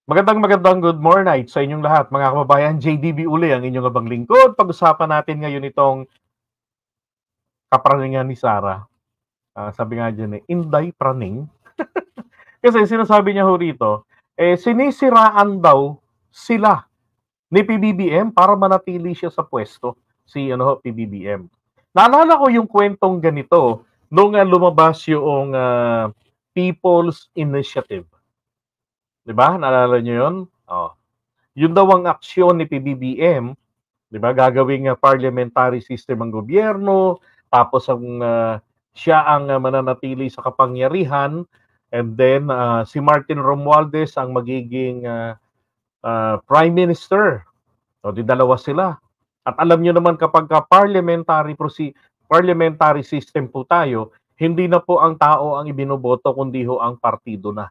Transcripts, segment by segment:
Magandang good morning sa inyong lahat, mga kababayan. JDB uli ang inyong abang lingkod. Pag-usapan natin ngayon itong kapraningan ni Sara. Sabi nga dyan Inday Praning. Kasi sinasabi niya ho rito, sinisiraan daw sila ni PBBM para manatili siya sa pwesto. Si PBBM. Naalala ko yung kwentong ganito nung lumabas yung People's Initiative. Diba? Naalala niyo yun? Oh. Yun daw ang aksyon ni PBBM, 'di ba? Gagawing parliamentary system ang gobyerno, tapos siya ang mananatili sa kapangyarihan, and then si Martin Romualdez ang magiging prime minister. So di dalawa sila. At alam niyo naman kapag parliamentary system po tayo, hindi na po ang tao ang ibinoboto kundi ho ang partido na.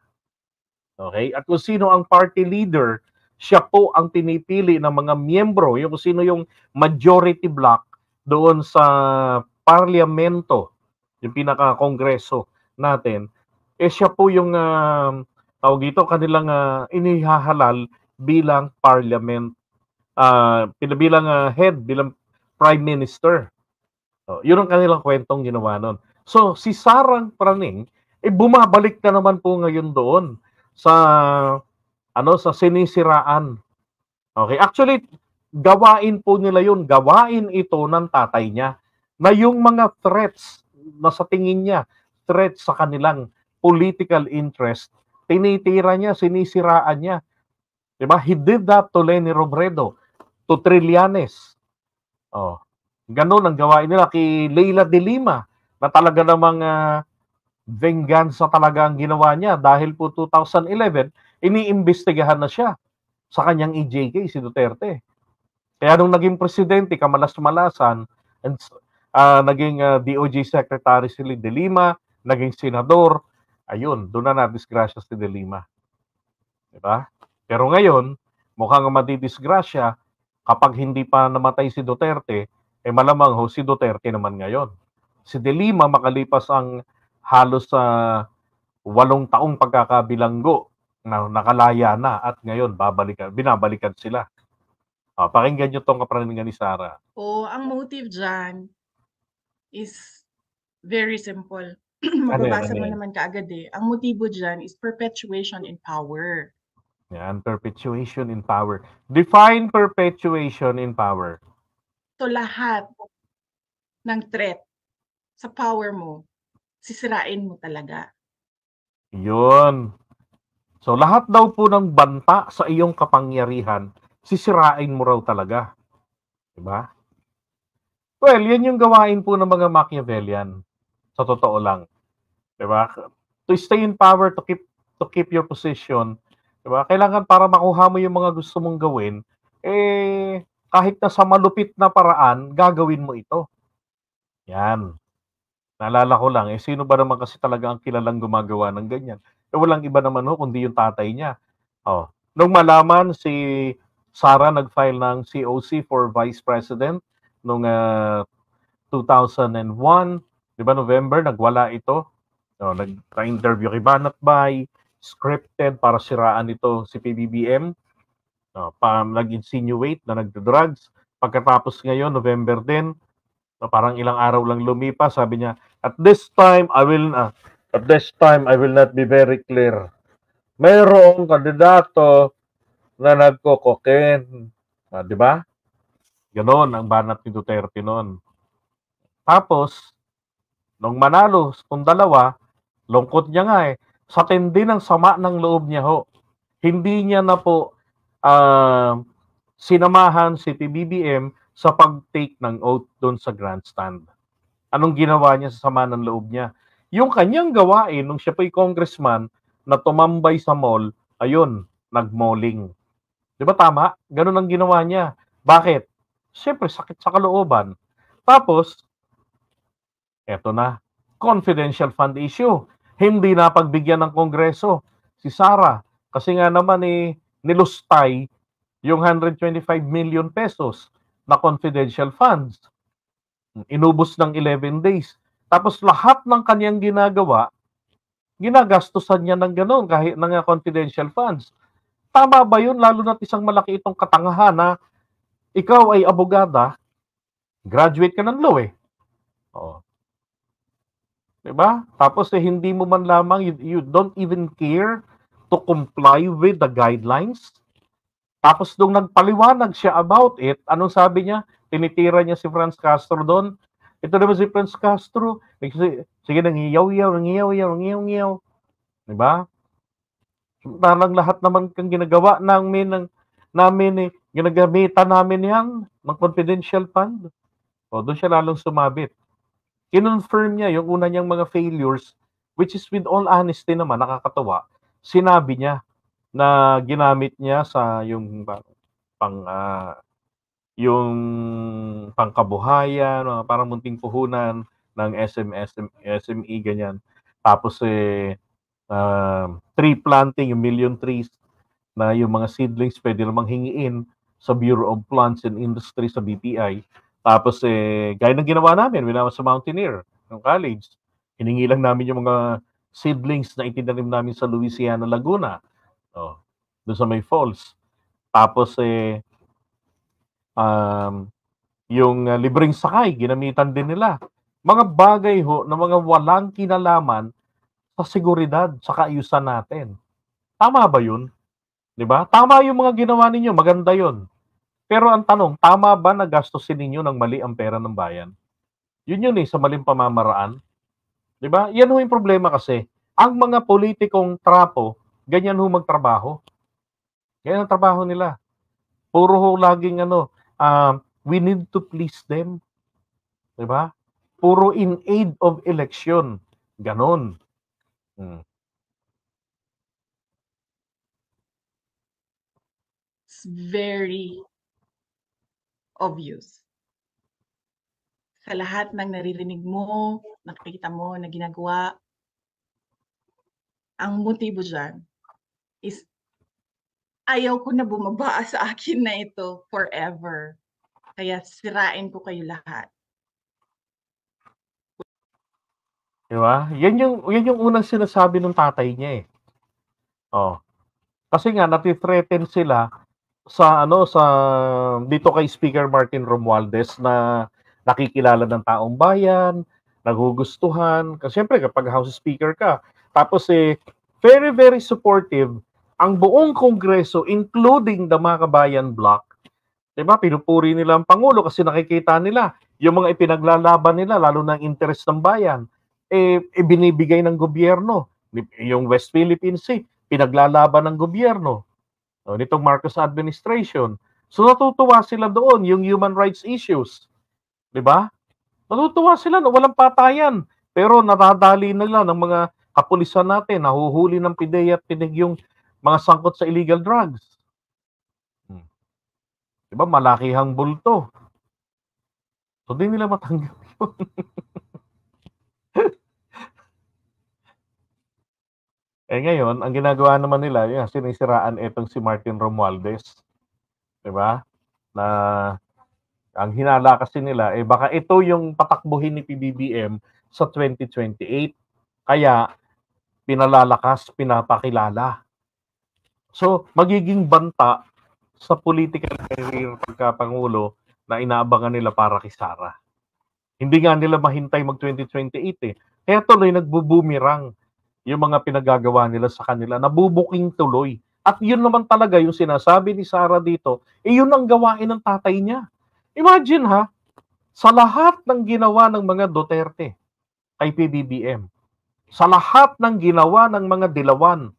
Okay? At kung sino ang party leader, siya po ang pinipili ng mga miyembro, yung kung sino yung majority block doon sa parlamento, yung pinaka-kongreso natin, siya po yung tawag dito, kanilang inihahalal bilang parliament, bilang head, bilang prime minister. So, yun ang kanilang kwentong ginawa nun. So, si Sarang Praning, bumabalik na naman po ngayon doon sa sa sinisiraan. Okay, actually gawain po nila 'yun, gawain ito ng tatay niya na yung mga threats na sa tingin niya threats sa kanilang political interest, tinitira niya, sinisiraan niya. 'Di ba? He did that to Leni Robredo, to Trillanes. Oh. Ganun ang gawain nila kay Leila de Lima na talaga namang venganza talaga ang ginawa niya dahil po 2011 iniimbestigahan na siya sa kanyang EJK si Duterte. Kaya nung naging presidente, kamalas-malasan, and naging DOJ Secretary si De Lima, naging senador, ayun, doon na nadisgrasya si De Lima. Diba? Pero ngayon, mukhang madidisgrasya kapag hindi pa namatay si Duterte, malamang ho si Duterte naman ngayon. Si De Lima makalipas ang halos sa 8 taong pagkakabilanggo na nakalaya na at ngayon binabalikan sila. Pakinggan nyo tong kapraningan ni Sara. Ang motive dyan is very simple. Mababasa mo naman kaagad Ang motibo dyan is perpetuation in power. Yan, perpetuation in power. Define perpetuation in power. So lahat ng threat sa power mo, sisirain mo talaga. Yun. So lahat daw po ng banta sa iyong kapangyarihan, sisirain mo raw talaga. Diba? Well, yan yung gawain po ng mga Machiavellian. Sa totoo lang. Diba? To stay in power, to keep your position, diba? Kailangan para makuha mo yung mga gusto mong gawin, kahit na sa malupit na paraan, gagawin mo ito. Yan. Naalala ko lang, sino ba naman kasi talaga ang kilalang gumagawa ng ganyan? Walang iba naman kundi yung tatay niya. Nung malaman si Sara nag-file ng COC for Vice President nung 2001, di ba November, nagwala ito. Nag-interview kay Banatbay, scripted para siraan ito si PBBM. Nag-insinuate na nagdo-drugs. Pagkatapos ngayon, November din, parang ilang araw lang lumipas, sabi niya, at this time I will not be very clear. Mayroong kandidato na nagko-cocaine. Di ba? Ganon ang banat ni Duterte noon. Tapos, nung manalo kung dalawa, lungkot niya nga sa tindi ng sama ng loob niya hindi niya na po sinamahan si PBBM sa pag-take ng oath doon sa grandstand. Anong ginawa niya sa sama ng loob niya? Yung kanyang gawain nung siya po'y congressman na tumambay sa mall, ayun, nag-malling. Di ba tama? Ganun ang ginawa niya. Bakit? Siyempre, sakit sa kalooban. Tapos, eto na, confidential fund issue. Hindi na pagbigyan ng Kongreso si Sara. Kasi nga naman nilustay yung 125 million pesos na confidential funds. Inubos ng 11 days. Tapos lahat ng kanyang ginagawa, ginagastusan niya ng gano'n kahit ng confidential funds. Tama ba yun? Lalo na't isang malaki itong katangahan na ikaw ay abogada, graduate ka ng law eh. Oh. Diba? Tapos hindi mo man lamang, you don't even care to comply with the guidelines. Tapos nung nagpaliwanag siya about it, anong sabi niya? Tinitira niya si Franz Castro doon. Ito naman si Franz Castro. Sige, nangiyaw-yaw. Diba? Parang lahat naman kang ginagawa namin ginagamitan namin yan ng confidential fund. O, doon siya lalong sumabit. Kinonfirm niya yung una niyang mga failures, which is with all honesty naman, nakakatawa. Sinabi niya na ginamit niya sa yung yung pangkabuhayan, parang munting puhunan ng SME, ganyan. Tapos tree planting, yung million trees, na yung mga seedlings pwede namang hingiin sa Bureau of Plants and Industry sa BPI. Tapos gaya ng ginawa namin, when I was a mountaineer ng college, hiningi lang namin yung mga seedlings na itinanim namin sa Louisiana, Laguna. Doon sa may falls. Tapos yung libreng sakay, ginamitan din nila. Mga bagay ho na mga walang kinalaman sa seguridad, sa kaayusan natin. Tama ba yun? Diba? Tama yung mga ginawa ninyo, maganda yun. Pero ang tanong, tama ba na gastusin ninyo ng mali ang pera ng bayan? Yun sa maling pamamaraan. Diba? Yan ho yung problema kasi. Ang mga politikong trapo, ganyan ho magtrabaho. Ganyan ang trabaho nila. Puro ho laging we need to please them. Diba? Puro in aid of election. Ganon. It's very obvious. Sa lahat ng naririnig mo, nakikita mo na ginagawa, ang motibo dyan is ayaw ko na bumaba sa akin na ito forever. Kaya sirain ko kayo lahat. Diba? Yan yung unang sinasabi ng tatay niya eh. Kasi nga nati-threaten sila sa dito kay Speaker Martin Romualdez na nakikilala ng taong bayan, nagugustuhan. Kasi syempre kapag House Speaker ka, tapos very very supportive ang buong Kongreso including the mga kabayan bloc. Diba? Pinupuri nila ang Pangulo kasi nakikita nila yung mga ipinaglalaban nila, lalo na ang interest ng bayan, binibigay ng gobyerno. Yung West Philippine Sea, pinaglalaban ng gobyerno. Nitong Marcos administration. So natutuwa sila doon, yung human rights issues. Diba? Natutuwa sila na walang patayan. Pero nadadali nila ng mga kapulisan natin, nahuhuli ng PIDEA at PIDEG yung mga sangkot sa illegal drugs. Diba? Malakihang bulto. So di nila matanggap yun. Ngayon, ang ginagawa naman nila, yung sinisiraan itong si Martin Romualdez. Diba? Na ang hinala kasi nila, baka ito yung patakbuhin ni PBBM sa 2028. Kaya, pinalalakas, pinapakilala. So, magiging banta sa political career pagka-Pangulo na inaabangan nila para kay Sara. Hindi nga nila mahintay mag-2028 Kaya tuloy nagbubumirang yung mga pinagagawa nila sa kanila, nabubuking tuloy. At yun naman talaga yung sinasabi ni Sara dito, yun ang gawain ng tatay niya. Imagine sa lahat ng ginawa ng mga Duterte kay PBBM, sa lahat ng ginawa ng mga Dilawan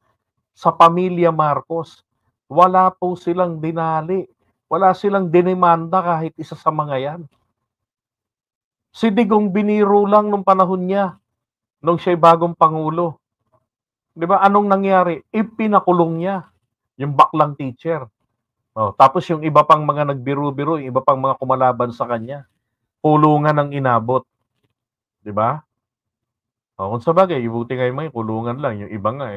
sa pamilya Marcos, wala po silang dinali, wala silang dinimanda kahit isa sa mga yan. Si Digong biniro lang nung panahon niya, nung siya'y bagong Pangulo. Di ba? Anong nangyari? Ipinakulong niya yung baklang teacher. Tapos yung iba pang mga nagbiru-biro, yung iba pang mga kumalaban sa kanya, kulungan ang inabot. Di ba? Kung sa bagay, ibuti nga yung mga kulungan lang. Yung iba nga,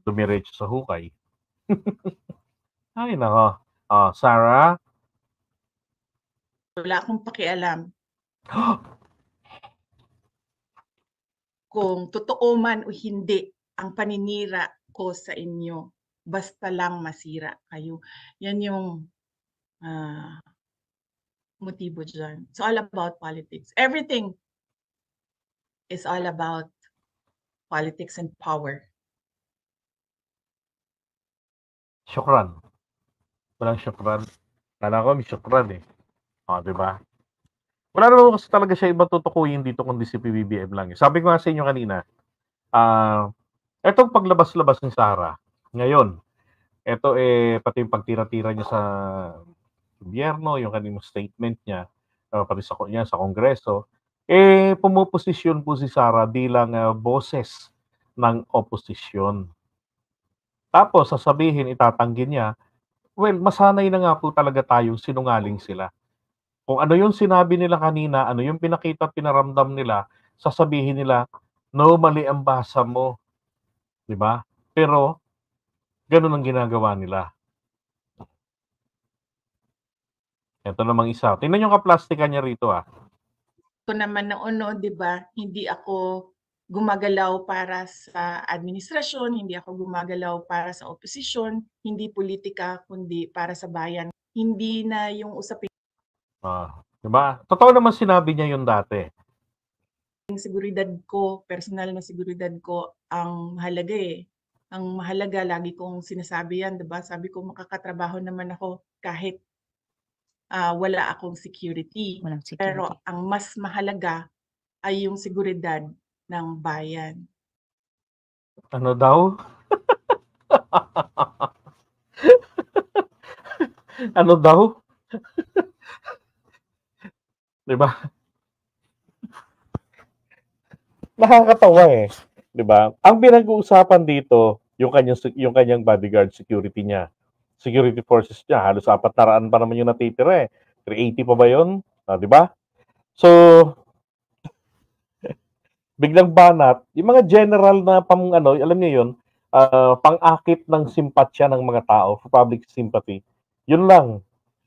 dumiretso sa hukay. Ay, nako. Sarah? Wala akong pakialam. Kung totoo man o hindi ang paninira ko sa inyo. basta lang masira kayo. Yan yung motibo dyan. It's all about politics. Everything is all about politics and power. Syukran. Walang syukran. Kala ko may syukran eh. O, di ba? Wala naman kasi talaga siya ibang tutukuyin dito kundi si PBBM lang. Eh. Sabi ko nga sa inyo kanina, etong paglabas-labas ni Sara, ngayon, eto pati yung pagtira-tira niya sa gobyerno, yung kanyang statement niya, pati sa Kongreso, pumuposisyon po si Sara bilang boses ng oposisyon. Tapos sasabihin, itatanggi niya, well, masanay na nga po talaga tayong sinungaling sila. Kung ano yung sinabi nila kanina, ano yung pinakita at pinaramdam nila, sasabihin nila, no, mali ang basa mo. 'Di ba? Pero, ganun ang ginagawa nila. Ito namang isa. Tingnan yung kaplastikan niya rito Ko naman noon, 'di ba, hindi ako gumagalaw para sa administrasyon, hindi ako gumagalaw para sa oposisyon, hindi politika kundi para sa bayan. Hindi na yung usaping 'Di ba? Totoo naman sinabi niya yun dati. seguridad ko, personal na seguridad ko ang mahalaga eh. Ang mahalaga, lagi kong sinasabi yan, 'di ba? Sabi ko makakatrabaho naman ako kahit wala akong security. Walang Pero security. ang mas mahalaga ay yung seguridad ng bayan. Ano daw? Ano daw? 'Di ba? Nakakatawa eh, 'di ba? Ang pinag-uusapan dito, yung kanyang bodyguard security niya. Security forces niya, halos 400 pa naman yung natitira eh. 380 pa ba 'yon? 'Di ba? So, biglang banat, yung mga general na alam niyo 'yun, pang-akit ng simpatsya ng mga tao, public sympathy. Yun lang.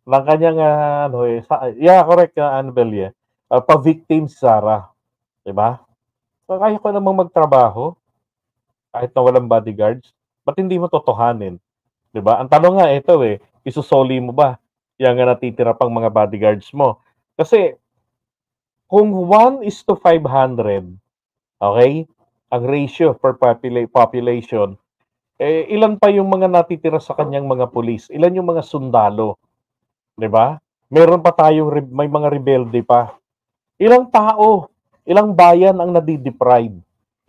Ng kanyang correct Annabelle. Pa-victim si Sara, 'di ba? So, kaya ko namang magtrabaho kahit na walang bodyguards. Ba't hindi mo totohanin? 'Di ba? Ang tanong nga ito isusoli mo ba yang natitira pang mga bodyguards mo? Kasi kung 1:500, okay? Ang ratio per population, ilan pa yung mga natitira sa kanyang mga pulis? Ilan yung mga sundalo? 'Di ba? Meron pa tayong may mga rebelde pa. Ilang tao, ilang bayan ang nadi-deprive?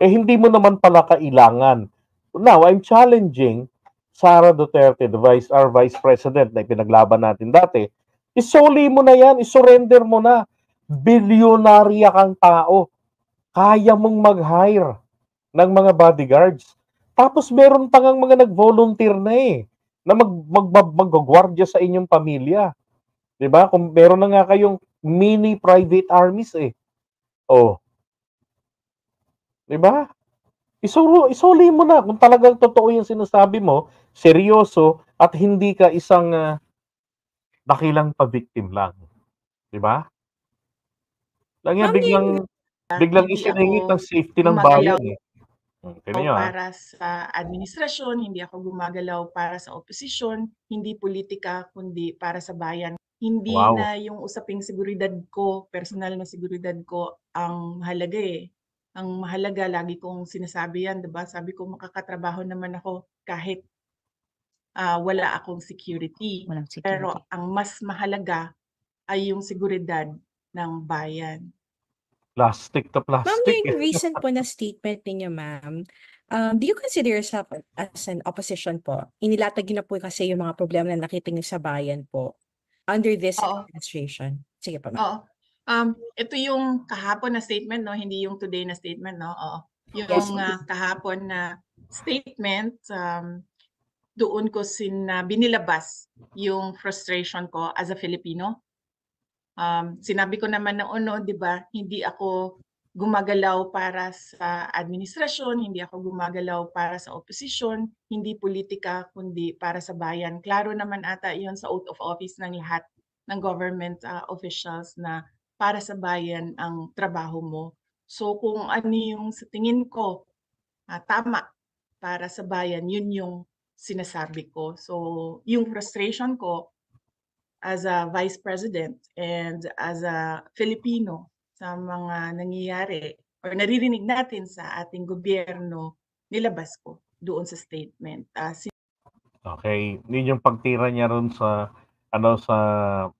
Hindi mo naman pala kailangan. Now, I'm challenging Sara Duterte, our Vice President na pinaglaban natin dati. Isoli mo na yan, isurrender mo na. Bilyonarya kang tao. Kaya mong mag-hire ng mga bodyguards. Tapos meron pa ngang mga nag-volunteer na na mag-gwardiya sa inyong pamilya. 'Di ba? Kung meron na nga kayong mini private armies Oh. 'Di ba? Isoli mo na kung talagang totoo yung sinasabi mo, seryoso at hindi ka isang dakilang pa-victim lang. 'Di ba? Lang yan biglang Hindi isiningit ako ng safety ng gumagalaw bayan tingnan niyo para sa administrasyon, hindi ako gumagalaw para sa oposisyon, hindi politika kundi para sa bayan. Hindi Wow. na yung usaping seguridad ko, personal na seguridad ko ang mahalaga eh. Ang mahalaga, lagi kong sinasabi yan, 'di ba? Sabi ko makakatrabaho naman ako kahit wala akong security. Walang Pero security. ang mas mahalaga ay yung seguridad ng bayan. Plastic to Ma'am, plastic. yung recent po na statement ninyo, ma'am, do you consider yourself as an opposition po? Inilatag niyo na po kasi yung mga problema na nakita niyo sa bayan po under this Oo. administration. Sige po, ma'am. Oo. Ito yung kahapon na statement, no? Hindi yung today na statement, no? Oo. Yes. Yung kahapon na statement, doon ko binilabas yung frustration ko as a Filipino. Sinabi ko naman noon, no, 'di ba, hindi ako gumagalaw para sa administrasyon, hindi ako gumagalaw para sa oposisyon, hindi politika kundi para sa bayan. Klaro naman ata 'yon sa oath of office ng lahat ng government officials na para sa bayan ang trabaho mo. So kung ano yung sa tingin ko tama para sa bayan, yun yung sinasabi ko. So, yung frustration ko as a Vice President and as a Filipino sa mga nangyayari or naririnig natin sa ating gobyerno, nilabas ko doon sa statement. Okay, yun yung pagtira niya ron sa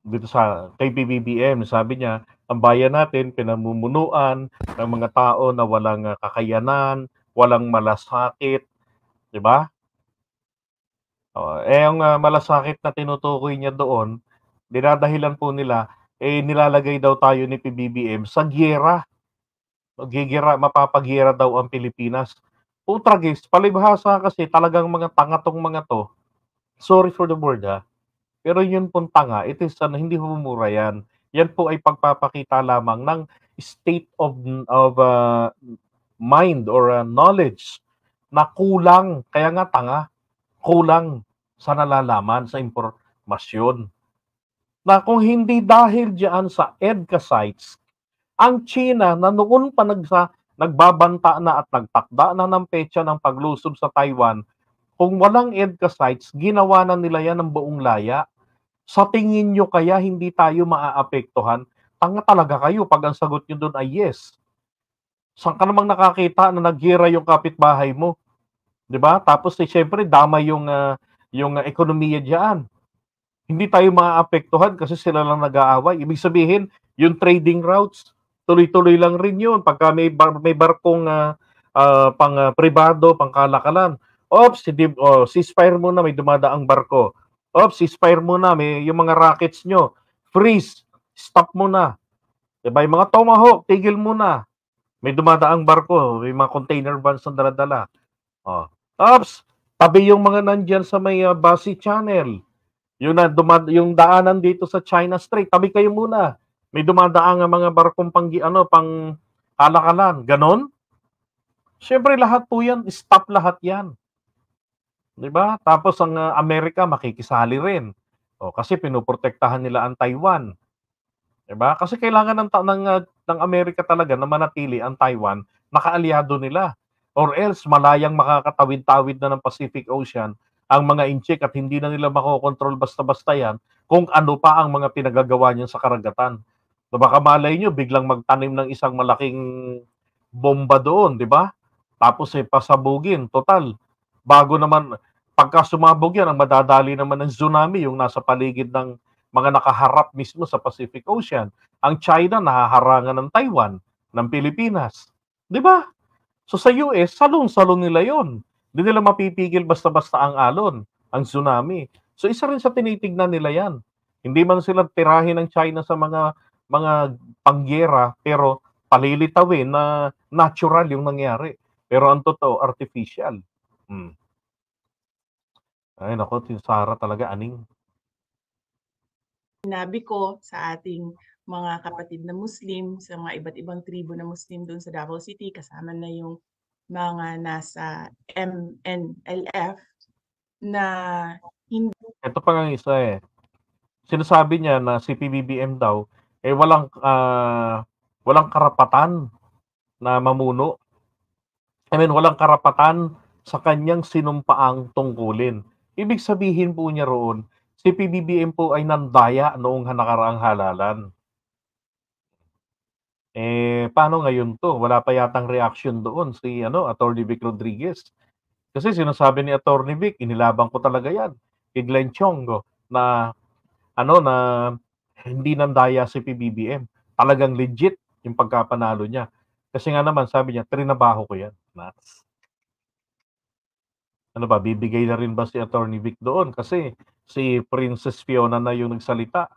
dito sa kay PBBM. Sabi niya, ang bayan natin pinamumunuan ng mga tao na walang kakayanan, walang malasakit, 'di ba? Ang malasakit na tinutukoy niya doon, dinadahilan po nila, nilalagay daw tayo ni PBBM sa giyera. Mapapagyera daw ang Pilipinas. Putragis, palibhasa kasi talagang mga tanga tong mga to. Sorry for the word pero yun pong tanga, it is hindi humura yan. Yan po ay pagpapakita lamang ng state of mind or knowledge na kulang, kaya nga tanga, kulang sa nalalaman, sa impormasyon. Na kung hindi dahil diyan sa EDCA sites, ang China na noon pa nagbabanta na at nagtakda na ng petsa ng paglusob sa Taiwan, kung walang EDCA sites, ginawa na nila yan ng buong laya. Sa tingin nyo kaya hindi tayo maaapektuhan? Tanga talaga kayo pag ang sagot nyo doon ay yes. Saan ka namang nakakita na naghira yung kapitbahay mo? 'Di ba? Tapos syempre dama yung ekonomiya diyan. Hindi tayo maaapektuhan kasi sila lang nag-aaway. Ibig sabihin, yung trading routes, tuloy-tuloy lang rin yun. Pagka may barkong pang pribado, pang kalakalan, ceasefire muna, may dumadaang barko. Ceasefire muna, may yung mga rockets nyo, freeze, stop muna. Diba? Yung mga Tomahawk, tigil muna. May dumadaang barko, may mga container vans na daladala. Tabi yung mga nandyan sa may Basi Channel. Yung daanan dito sa China Strait, tabi kayo muna. May dumadaang mga barkong pang kalakalan. Ganon? Siyempre lahat po yan, stop lahat yan. Diba? Tapos ang Amerika makikisali rin. Kasi pinoprotektahan nila ang Taiwan. Diba? Kasi kailangan ng Amerika talaga na manatili ang Taiwan na kaalyado nila. Or else malayang makakatawid-tawid na ng Pacific Ocean ang mga inchik at hindi na nila makokontrol basta-basta yan kung ano pa ang mga pinagagawa niyan sa karagatan. Baka malay nyo, biglang magtanim ng isang malaking bomba doon, di ba? Tapos pasabugin, total. Bago naman, pagka sumabog yan, ang madadali naman ng tsunami, yung nasa paligid ng mga nakaharap mismo sa Pacific Ocean. Ang China, nahaharangan ng Taiwan, ng Pilipinas. Di ba? So sa US, salon-salon nila yon. Hindi nila mapipigil basta-basta ang alon, ang tsunami. So isa rin sa tinitignan nila yan. Hindi man sila tirahin ng China sa mga pangyera, pero palilitawin na natural yung nangyari. Pero ang totoo, artificial. Ay, nako, si Sarah talaga aning. Sinabi ko sa ating mga kapatid na Muslim, sa mga iba't ibang tribo na Muslim doon sa Davao City, kasama na yung mga nasa MNLF na hindi. Ito pa nga isa sinasabi niya na si PBBM daw walang karapatan na mamuno. Walang karapatan sa kanyang sinumpaang tungkulin. Ibig sabihin po niya roon, si PBBM po ay nandaya noong nakaraang halalan. Paano ngayon to? Wala pa yatang reaction doon si Attorney Vic Rodriguez. Kasi sinasabi ni Attorney Vic, inilabang ko talaga yan. Kay Glenn Chongo na hindi nandaya si PBBM. Talagang legit yung pagkapanalo niya. Kasi nga naman, sabi niya, trinabaho ko yan. Nuts. Bibigay na rin ba si Attorney Vic doon? Kasi si Princess Fiona na yung nagsalita.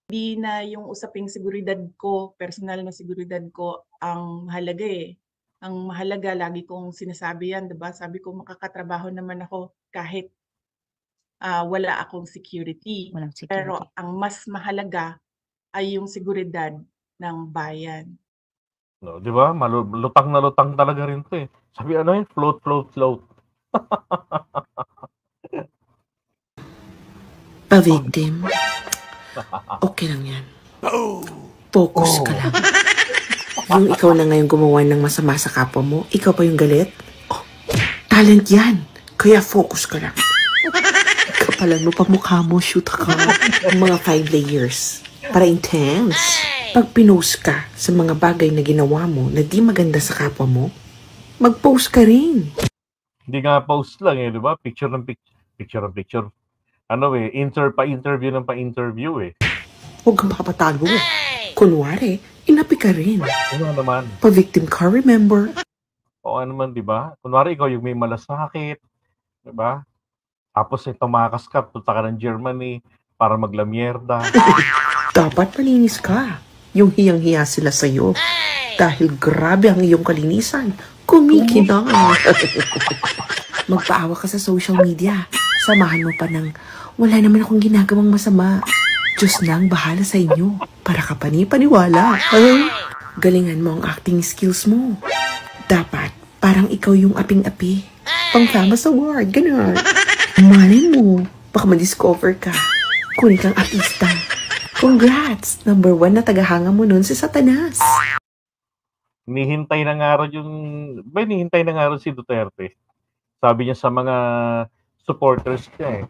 Hindi na yung usaping seguridad ko, personal na seguridad ko ang mahalaga Ang mahalaga, lagi kong sinasabi yan, diba? Sabi ko, makakatrabaho naman ako kahit wala akong security. Pero ang mas mahalaga ay yung seguridad ng bayan. No, di ba? Lutang na lutang talaga rin to Sabi float, float, float. Pa-victim. Okay lang yan. Focus ka lang. Yung ikaw na ngayon gumawa ng masama sa kapwa mo, ikaw pa yung galit? Talent yan. Kaya focus ka lang. Kapalan mo pa mukha mo, shoot ka. Mga 5 layers. Para intense. Pag pinost ka sa mga bagay na ginawa mo na di maganda sa kapwa mo, mag-post ka rin. Hindi nga post lang eh, di ba? Picture ng picture. Ano eh, pa-interview ng pa-interview eh. Huwag kang makapatalo. Kunwari, inapi ka rin. Ano naman? Pa-victim ka, remember? O ano naman, di ba? Kunwari ikaw yung may malasakit, di ba? Tapos eh, tumakas ka, punta ka ng Germany para maglamierda. Dapat malinis ka. Yung hiyang-hiya sila sa'yo. Dahil grabe ang iyong kalinisan. Kumikinang. Magpaawa ka sa social media. Samahan mo pa ng, wala naman akong ginagawang masama. Diyos na ang bahala sa inyo. Para ka paniwala. Galingan mo ang acting skills mo. Dapat, parang ikaw yung aping-api. Pang-famous award, gano'n. Malay mo, baka ma-discover ka. Kunin kang artista. Congrats! Number 1 na tagahanga mo nun si Satanas. Hinihintay na nga rin hinihintay na nga rin si Duterte. Sabi niya sa mga supporters niya eh.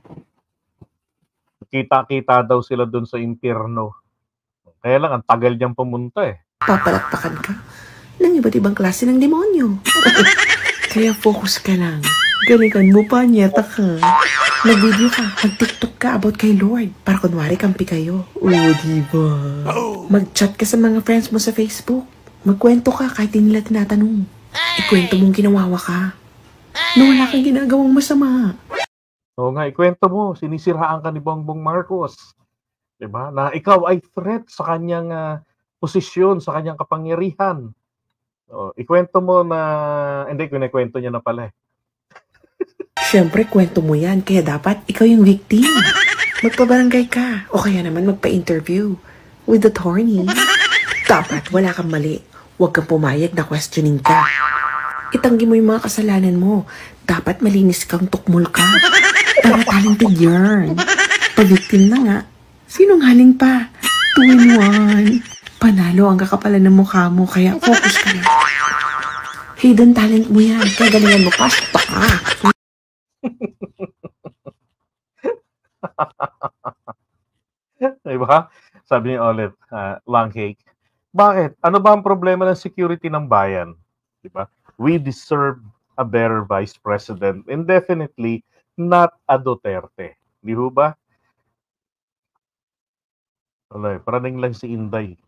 Kita-kita daw sila dun sa impyerno. Kaya lang, ang tagal niyang pumunta eh. Papalakpakan ka ng iba't ibang klase ng demonyo. Kaya focus ka lang. Galingan mo pa, nyeta ka. Mag-video ka, mag-TikTok ka about kay Lord. Para kunwari kampi kayo. Oo, diba? Mag-chat ka sa mga friends mo sa Facebook. Magkwento ka kahit di nila tinatanong. Ikwento mong ginawawa ka. Na wala kang ginagawang masama. Oo nga, ikwento mo, sinisiraan ka ni Bongbong Marcos. Diba? Na ikaw ay threat sa kanyang posisyon, sa kanyang kapangyarihan. Ikwento mo na, hindi, kinikwento niya na pala eh. Siyempre, kwento mo yan. Kaya dapat ikaw yung victim. Magpabarangay ka. O kaya naman magpa-interview with the attorney. Dapat wala kang mali. Huwag kang pumayag na questioning ka. Itanggi mo yung mga kasalanan mo. Dapat malinis kang tukmol ka. Para talented yarn. Pa-victim na nga. Sinungaling pa. 2-in-1. Panalo ang kakapalan ng mukha mo. Kaya focus ka na. Hidden talent mo yan. Kaya galingan mo pa. Baka. Diba? Sabi ni Olet, long cake. Bakit? Ano ba ang problema ng security ng bayan? Diba? We deserve a better vice president and definitely not a Duterte. Di ho ba? Wala, paraning lang si Inday.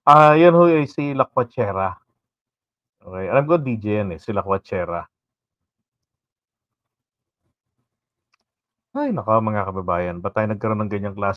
Yan ho eh, si Lakwachera. Okay, alam ko DJ yan eh, si Lakwachera. Ay, naka mga kababayan, ba't tayo nagkaroon ng ganyang klase